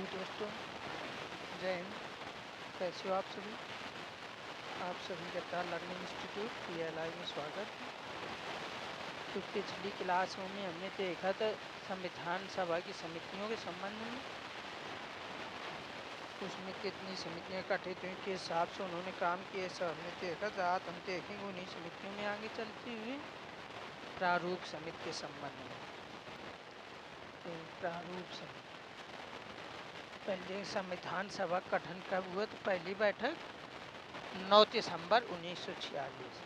Hello दोस्तों, जय हिंद। कैसे हो आप सभी? आप सभी का टाल लर्निंग इंस्टीट्यूट PLI में स्वागत है। तो पिछली क्लासों में हमने देखा था संविधान सभा की समितियों के संबंध में। उसमें कितनी समितियां गठित हुई, किस हिसाब से उन्होंने काम किया, सब हमने देखा था। आज हम देखेंगे उन्हीं समितियों में आगे चलती हुई प्रारूप समिति के संबंध में। तो प्रारूप समिति, पहले संविधान सभा गठन कब हुआ? तो पहली बैठक 9 दिसंबर 1946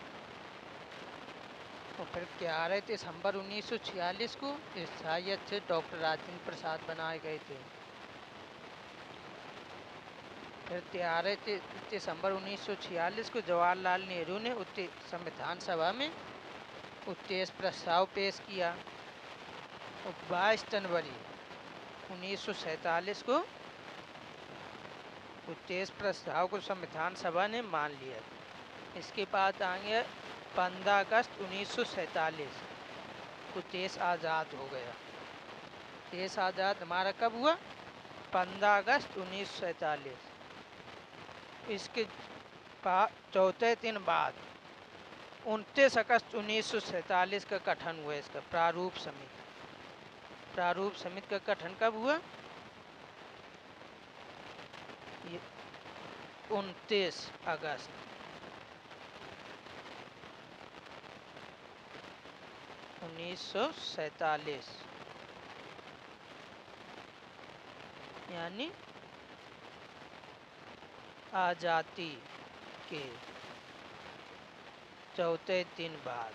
और फिर 11 दिसंबर 1946 को स्थायी अध्यक्ष डॉक्टर राजेंद्र प्रसाद बनाए गए थे। फिर 13 दिसंबर 1946 को जवाहरलाल नेहरू ने संविधान सभा में उद्देश्य प्रस्ताव पेश किया और 22 जनवरी 1947 को उद्देश्य प्रस्ताव को संविधान सभा ने मान लिया। इसके बाद आगे 15 अगस्त 1947 को देश आज़ाद हो गया। देश आज़ाद हमारा कब हुआ? 15 अगस्त 1947। इसके बाद चौथे दिन बाद 29 अगस्त 1947 का गठन हुआ इसका प्रारूप समिति। प्रारूप समिति का गठन कब हुआ? ये 29 अगस्त 1947, यानी आज़ादी के चौथे दिन बाद।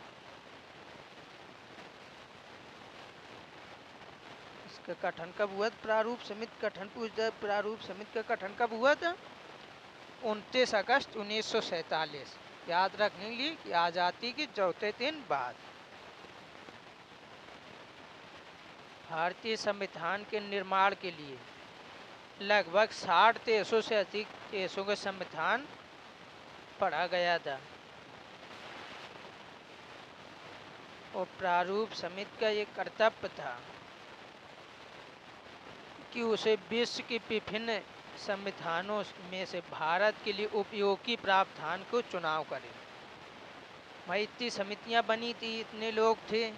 इसका गठन कब हुआ? प्रारूप समिति गठन पूछता है। प्रारूप समिति का गठन कब हुआ था? 29 अगस्त 1947। याद रखने के लिए कि आज़ादी के चौथे दिन बाद। भारतीय संविधान के निर्माण के लिए लगभग 60 देशों से अधिक देशों का संविधान पढ़ा गया था और प्रारूप समिति का ये कर्तव्य था कि उसे विश्व के विभिन्न संविधानों में से भारत के लिए उपयोगी प्रावधान को चुनाव करे। भाई इतनी समितियां बनी थी, इतने लोग थे,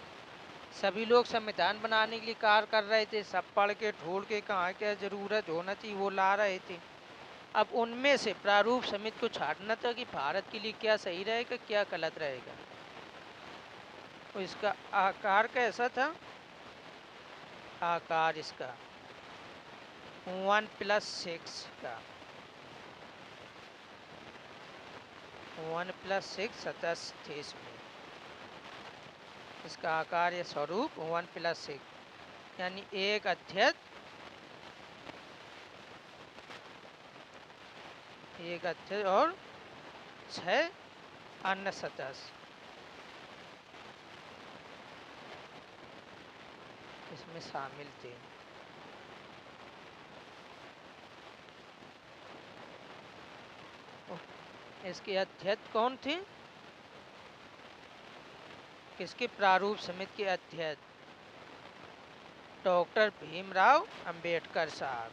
सभी लोग संविधान बनाने के लिए कार्य कर रहे थे। सब पढ़ के ढूंढ के कहाँ क्या ज़रूरत होना चाहिए वो ला रहे थे। अब उनमें से प्रारूप समिति को छांटना था कि भारत के लिए क्या सही रहेगा, क्या गलत रहेगा। तो इसका आकार कैसा था? आकार इसका 1+6 का, 1+6 सदस्य थे इसमें। इसका आकार या स्वरूप 1+6, यानी एक अध्यक्ष, और 6 अन्य सदस्य इसमें शामिल थे। इसके अध्यक्ष कौन थे? किसके? प्रारूप समिति के अध्यक्ष डॉक्टर भीमराव अंबेडकर साहब।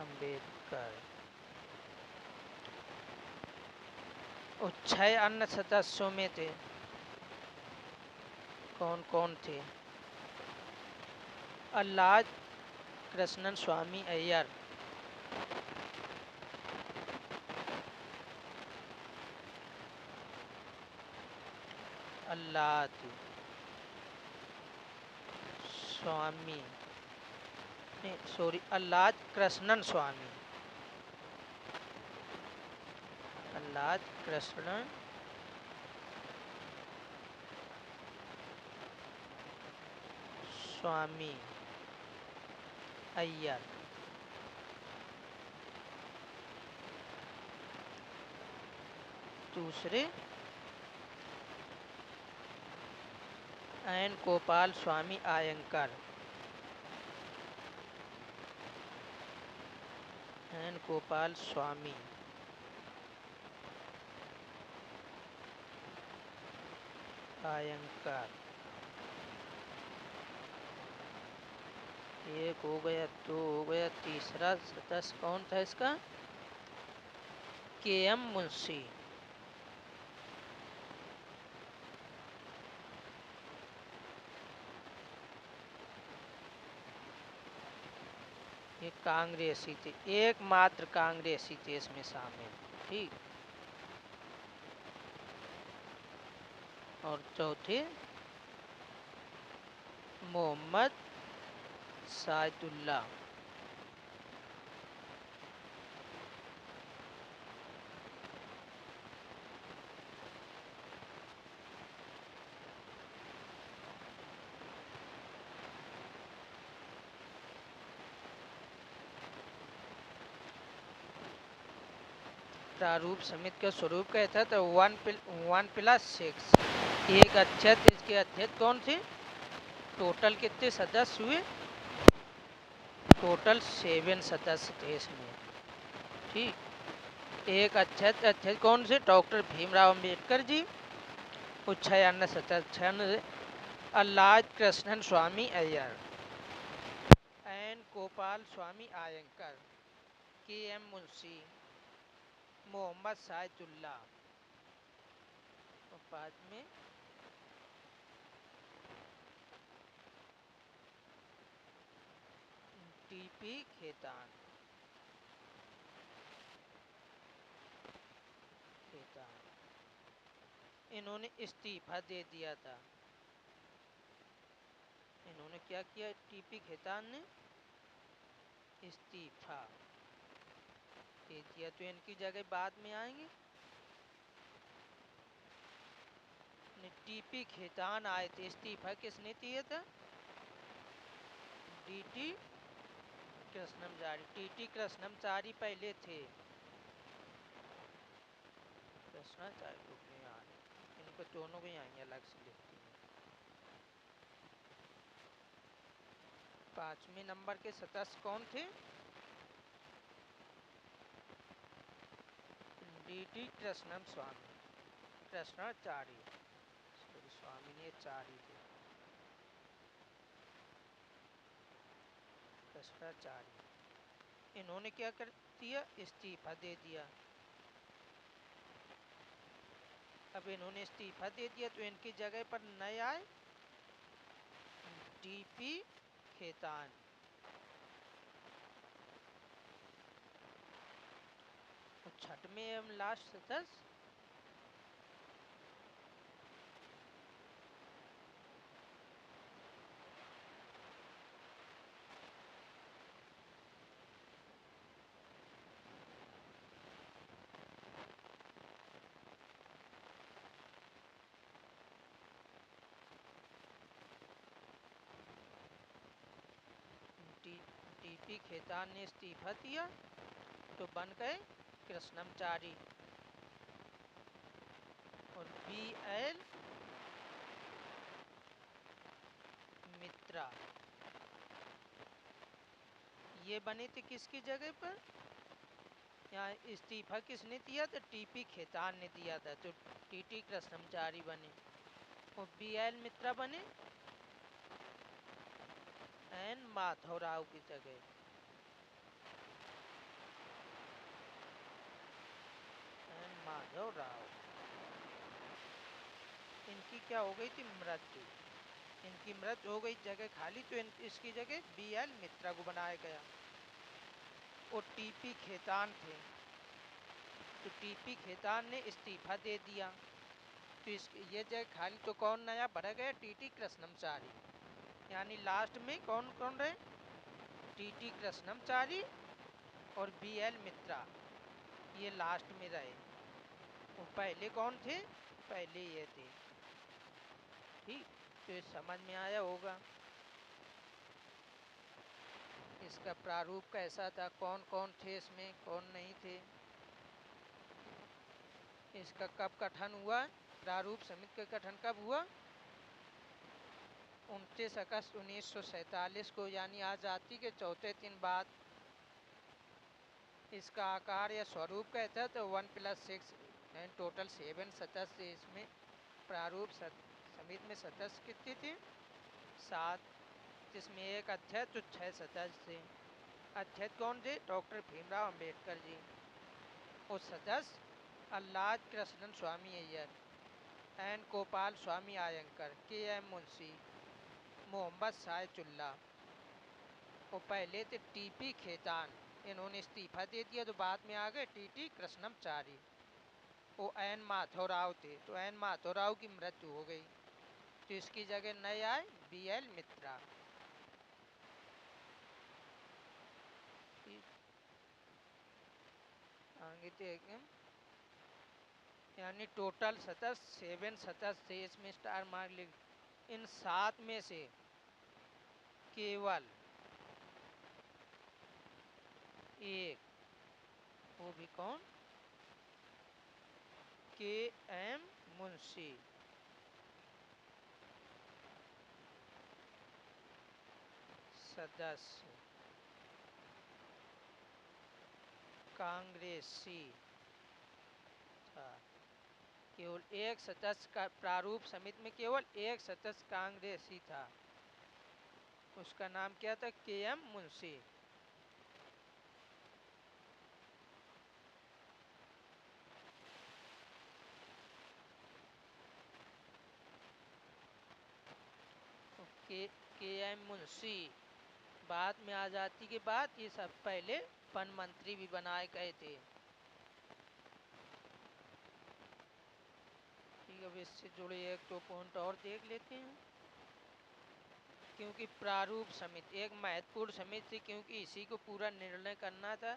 अंबेडकर। और 6 अन्य सदस्यों में थे। कौन कौन थे? अल्लाह कृष्णन स्वामी अय्यर, अल्लाह स्वामी, नहीं सॉरी, अल्लाह कृष्णन स्वामी, अल्लाह कृष्णन स्वामी अय्यर। दूसरे एन गोपाल स्वामी आयंकर, एन गोपाल स्वामी आयंकर। एक हो गया, दो हो गया, तीसरा सदस्य कौन था इसका? के.एम. मुंशी। ये कांग्रेसी थे, एकमात्र कांग्रेसी थे इसमें शामिल। ठीक। और चौथे मोहम्मद साइदुल्ला। प्रारूप समिति का स्वरूप कहता था 1+6। एक अध्यक्ष, इसके अध्यक्ष कौन थे? टोटल कितने सदस्य हुए? टोटल 7 सदस्य थे इसमें। ठीक। एक अध्यक्ष कौन से? डॉक्टर भीमराव अंबेडकर जी। और 96 सदस्य अल्लाह कृष्णन स्वामी अय्यर, एन गोपाल स्वामी आयंकर, के.एम. मुंशी, मोहम्मद साइदुल्ला। और बाद में टी.पी. खेतान। इन्होंने इस्तीफा दे दिया था। इन्होंने क्या किया? टी.पी. खेतान ने इस्तीफा दे दिया। तो इनकी जगह बाद में आएंगे। टी.पी. खेतान आए थे। इस्तीफा किसने दिया था? डी.टी. कृष्णमचारी। टी.टी. कृष्णमचारी पहले थे। कृष्णाचार्य को नहीं आए, इनको दोनों को आएंगे, अलग से लिखती हैं। 5वें नंबर के सदस्य कौन थे? डी.टी. कृष्णम स्वामी, कृष्णाचार्य, स्वामी ने चारी थे, कृष्णाचार्य। इन्होंने क्या कर दिया? इस्तीफा दे दिया। अब इन्होंने इस्तीफा दे दिया तो इनकी जगह पर नए आए टी.पी. खेतान। और छठवें एवं लास्ट सदस्य टी.पी. खेतान ने इस्तीफा दिया तो बन गए कृष्णमचारी। और बी.एल. मित्रा ये बने थे किसकी जगह पर? यहाँ इस्तीफा किसने दिया था? टी.पी. खेतान ने दिया था, तो टी.टी. कृष्णमचारी बने। और बी.एल. मित्रा बने एन माधवराव की जगह। एन माधवराव। इनकी क्या हो गई थी? मृत्यु। इनकी मृत्यु हो गई, जगह खाली, तो इसकी जगह बी.एल. मित्रा को बनाया गया। और टी.पी. खेतान थे, तो टी.पी. खेतान ने इस्तीफा दे दिया तो ये जगह खाली, तो कौन नया भरा गया? टी.टी. कृष्णमचारी। यानी लास्ट में कौन कौन रहे? टी.टी. कृष्णमचारी और बी.एल. मित्रा, ये लास्ट में रहे। और पहले कौन थे? पहले ये थे। ठीक। तो ये समझ में आया होगा। इसका प्रारूप कैसा था, कौन कौन थे इसमें, कौन नहीं थे। इसका कब गठन हुआ? प्रारूप समिति का गठन कब हुआ? 29 अगस्त 1947 को, यानी आज़ादी के चौथे दिन बाद। इसका आकार या स्वरूप कहता है तो 1+6 एंड टोटल 7 सदस्य। इसमें प्रारूप समिति में सदस्य कितने थे? 7 जिसमें एक अध्यक्ष और 6 सदस्य थे। अध्यक्ष कौन थे? डॉक्टर भीमराव अंबेडकर जी। और सदस्य अल्लाद कृष्णन स्वामी अय्यर, एन गोपाल स्वामी आयंकर, के एम मुंशी, मोहम्मद सायचुल्ला। और पहले थे टीपी खेतान, इन्होंने इस्तीफा दे दिया तो बाद में आ गए टीटी कृष्णमचारी। वो एन माधवराव थे, तो एन माधवराव की मृत्यु हो गई तो इसकी जगह नए आए BL मित्रा। आगे देखें, यानी टोटल सदस्य 7 सदस्य थे, इसमें स्टार मार्क लिख। इन 7 में से केवल एक, वो भी कौन? KM मुंशी सदस्य कांग्रेसी था। केवल एक सदस्य का प्रारूप समिति में केवल एक सदस्य कांग्रेसी था, उसका नाम क्या था? KM मुंशी। KM मुंशी बाद में आज़ादी के बाद ये सब पहले वन मंत्री भी बनाए गए थे। ठीक है, अब इससे जुड़े एक दो पॉइंट और देख लेते हैं। क्योंकि प्रारूप समिति एक महत्वपूर्ण समिति थी, क्योंकि इसी को पूरा निर्णय करना था,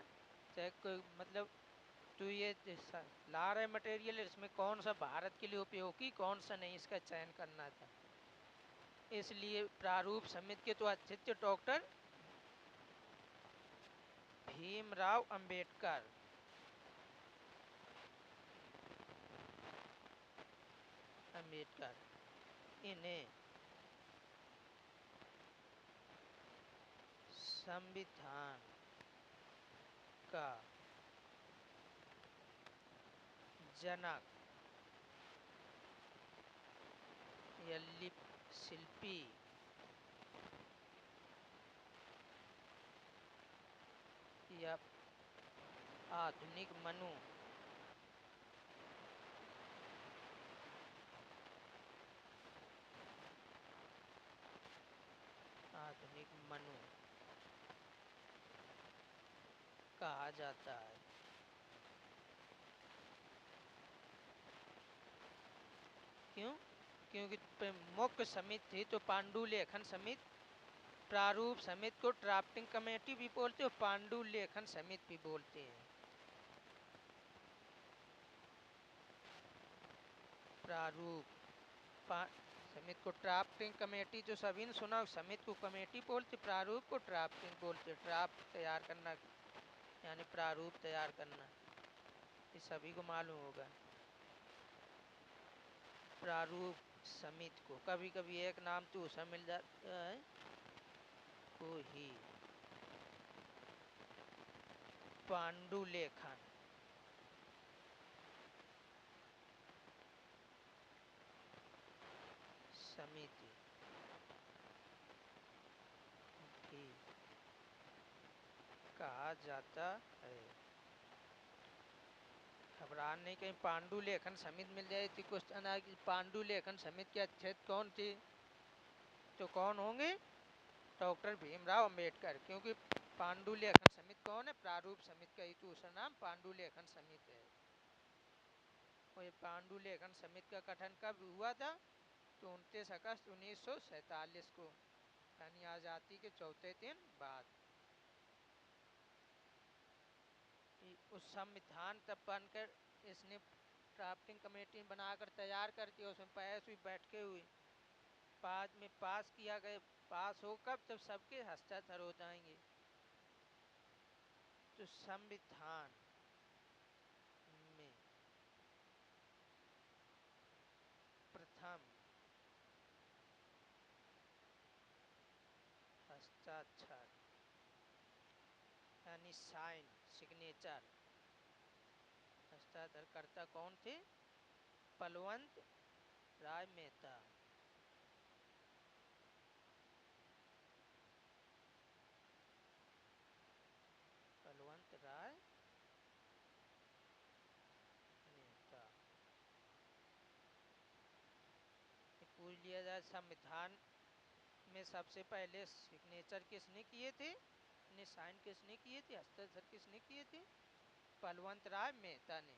चाहे कोई मतलब तो ये ला रहे मटेरियल, इसमें कौन सा भारत के लिए उपयोगी कौन सा नहीं, इसका चयन करना था। इसलिए प्रारूप समिति के तो अध्यक्ष डॉक्टर भीमराव अंबेडकर, इन्हें संविधान का जनक या शिल्पी या आधुनिक मनु कहा जाता है। क्यों? क्योंकि मुख्य समिति थी तो पांडुलेखन समिति, प्रारूप समिति को ड्राफ्टिंग कमेटी भी बोलते हैं और पांडुलेखन समिति भी बोलते हैं। प्रारूप समिति को ड्राफ्टिंग कमेटी, जो सभी ने सुना, समिति को कमेटी बोलते, प्रारूप को ड्राफ्टिंग बोलते। ड्राफ्ट तैयार करना यानी प्रारूप तैयार करना, ये सभी को मालूम होगा। प्रारूप समिति को कभी कभी एक नाम तो उसे मिल जाता है, को ही पांडुलेखन समिति भी कहा जाता है। घबरान नहीं, कहीं पांडुलेखन समिति मिल जाए थी क्वेश्चन आया कि पांडुलेखन समिति के अध्यक्ष कौन थे, तो कौन होंगे? डॉक्टर भीमराव अंबेडकर। क्योंकि पांडुलेखन समिति कौन है? प्रारूप समिति का ही दूसरा नाम पांडुलेखन समिति है। और ये पांडुलेखन समिति का गठन कब हुआ था? तो 29 अगस्त 1947 को, यानी आज़ादी के चौथे दिन बाद। उस संविधान तब बनकर इसने ड्राफ्टिंग कमेटी बनाकर तैयार कर दिया, उसमें बहस हुई, बैठकें हुई, बाद में पास किया गया। पास हो कब? जब सबके हस्ताक्षर हो जाएंगे। तो संविधान में प्रथम हस्ताक्षर यानी साइन, सिग्नेचर, हस्ताक्षरकर्ता कौन थे? बलवंत राय मेहता। लिया जाए, संविधान में सबसे पहले सिग्नेचर किसने किए थे, ने साइन किसने किए थे, हस्ताक्षर किसने किए थे? बलवंत राय मेहता ने।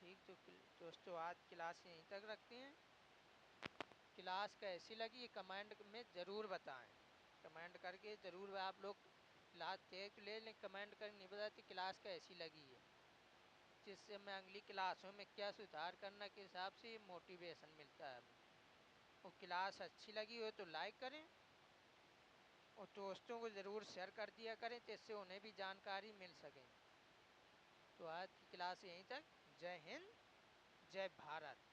ठीक, तो दोस्तों आज क्लास यहीं तक रखते हैं। क्लास कैसी लगी ये कमेंट में ज़रूर बताएं, कमेंट करके ज़रूर आप लोग क्लास देख ले लें, कमेंट करके नहीं बताते क्लास कैसी लगी है, जिससे मैं अगली क्लासों में क्या सुधार करना के हिसाब से मोटिवेशन मिलता है हमें। और क्लास अच्छी लगी हो तो लाइक करें और दोस्तों को ज़रूर शेयर कर दिया करें, जिससे उन्हें भी जानकारी मिल सके। तो आज की क्लास यहीं तक। जय हिंद, जय भारत।